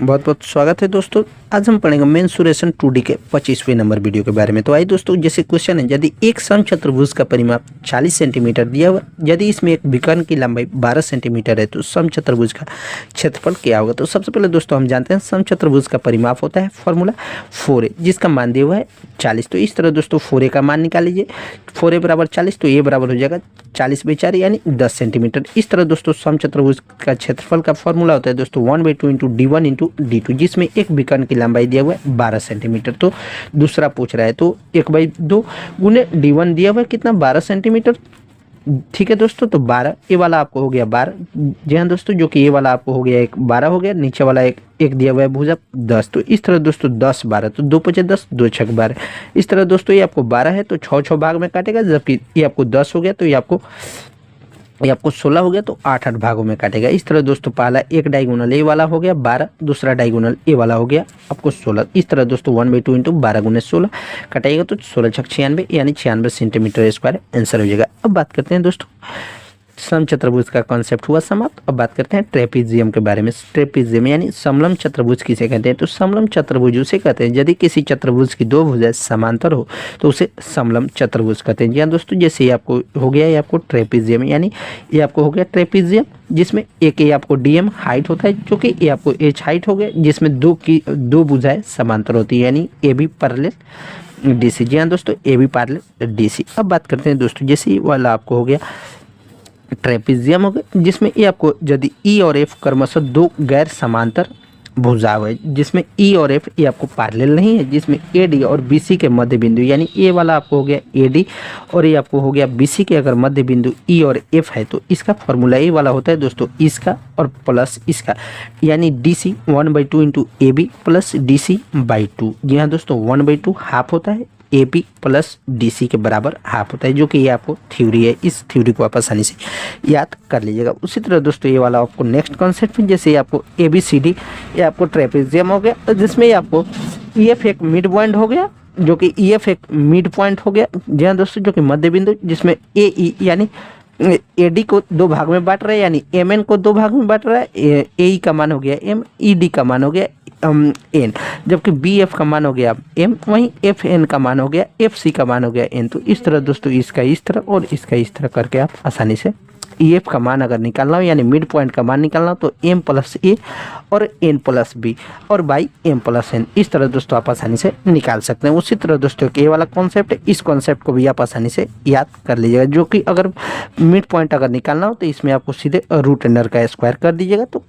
बहुत बहुत स्वागत है दोस्तों। आज हम पढ़ेंगे मेंसुरेशन 2D के 25वें नंबर वीडियो के बारे में। तो आइए दोस्तों, जैसे क्वेश्चन है, यदि एक समचतुर्भुज का परिमाप 40 सेंटीमीटर दिया हुआ, यदि इसमें एक विकर्ण की लंबाई 12 सेंटीमीटर है तो समचतुर्भुज का क्षेत्रफल क्या होगा। तो सबसे पहले दोस्तों हम जानते हैं समचतुर्भुज का परिमाप होता है फॉर्मूला 4a, जिसका मान दिया हुआ है 40। तो इस तरह दोस्तों 4a का मान निकाल लीजिए। 4a बराबर 40, तो a बराबर हो जाएगा 40/4 यानी 10 सेंटीमीटर। इस तरह दोस्तों समचतुर्भुज का क्षेत्रफल का फॉर्मूला होता है दोस्तों 1/2 इंटू d1 इंटू d2, जिसमें एक विकर्ण की लंबाई दिया हुआ है 12 सेंटीमीटर। तो दूसरा पूछ रहा है तो 1/2 गुने d1 दिया हुआ है कितना 12 सेंटीमीटर। ठीक है दोस्तों, तो 12 ये वाला आपको हो गया 12। जी हाँ दोस्तों, जो कि ये वाला आपको हो गया एक 12 हो गया, नीचे वाला एक दिया हुआ है भुजा 10। तो इस तरह दोस्तों 10 12, तो 2 5 10, 2 6 12। इस तरह दोस्तों ये आपको 12 है तो 6 भाग में काटेगा, जबकि ये आपको 10 हो गया तो ये आपको 16 हो गया तो 8 भागों में काटेगा। इस तरह दोस्तों पहला एक डायगोनल ए वाला हो गया 12, दूसरा डायगोनल ए वाला हो गया आपको 16। इस तरह दोस्तों 1/2 इंटू 12 गुने 16 कटाएगा तो 16 छक 96 यानी 96 सेंटीमीटर स्क्वायर आंसर हो जाएगा। अब बात करते हैं दोस्तों समचतुर्भुज का कॉन्सेप्ट हुआ समाप्त। अब बात करते हैं ट्रेपीजियम के बारे में। ट्रेपीजियम यानी समलंब चतुर्भुज किसे कहते हैं। तो समलंब चतुर्भुज उसे कहते हैं यदि किसी चतुर्भुज की दो भुजाएं समांतर हो तो उसे समलंब चतुर्भुज कहते हैं। जी हाँ दोस्तों, जैसे ये आपको हो गया ये आपको ट्रेपीजियम, यानी ये आपको हो गया ट्रेपीजियम, जिसमें एक ये आपको डीएम हाइट होता है, जो कि ये आपको एच हाइट हो गया, जिसमें दो भुजाएं समांतर होती है, यानी ए बी पैरेलल डीसी। जी हाँ दोस्तों, ए बी पैरेलल डीसी। अब बात करते हैं दोस्तों, जैसे ये वाला आपको हो गया ट्रेपीजियम हो गया, जिसमें ये आपको यदि ई और एफ क्रमशः दो गैर समांतर भुजा है, जिसमें ई और एफ ये आपको पैरेलल नहीं है, जिसमें ए डी और बी सी के मध्य बिंदु, यानी ए वाला आपको हो गया ए डी और ये आपको हो गया बी सी के अगर मध्य बिंदु ई और एफ है तो इसका फॉर्मूला ए वाला होता है दोस्तों इसका और प्लस इसका, यानी D C 1/2 into A B plus D C by 2। जी हाँ दोस्तों, 1/2 हाफ होता है, A B plus D C के बराबर हाफ होता है, जो कि ये आपको थ्योरी है। इस थ्योरी को आप आसानी से याद कर लीजिएगा। उसी तरह दोस्तों ये वाला आपको नेक्स्ट कॉन्सेप्ट में, जैसे आपको ए बी सी डी ये आपको ट्रेपेजियम हो गया, तो जिसमें ये आपको ई एफ एक मिड पॉइंट हो गया, जो कि ई एफ एक मिड पॉइंट हो गया। जी हाँ दोस्तों, जो कि मध्य बिंदु, जिसमें ए ई यानी ए डी को दो भाग में बांट रहा है, यानी एम एन को दो भाग में बांट रहा है। ए ई का मान हो गया एम, ई डी का मान हो गया एन, जबकि बी एफ का मान हो गया एम, वहीं एफ एन का मान हो गया एफ सी का मान हो गया एन। तो इस तरह दोस्तों इसका इस तरह और इसका इस तरह करके आप आसानी से ई एफ का मान अगर निकालना हो, यानी मिड पॉइंट का मान निकालना हो, तो एम प्लस ए और एन प्लस बी और बाई एम प्लस एन, इस तरह दोस्तों आप आसानी से निकाल सकते हैं। उसी तरह दोस्तों ये वाला कॉन्सेप्ट है, इस कॉन्सेप्ट को भी आप आसानी से याद कर लीजिएगा, जो कि अगर मिड पॉइंट अगर निकालना हो तो इसमें आपको सीधे रूट अंडर का स्क्वायर कर दीजिएगा तो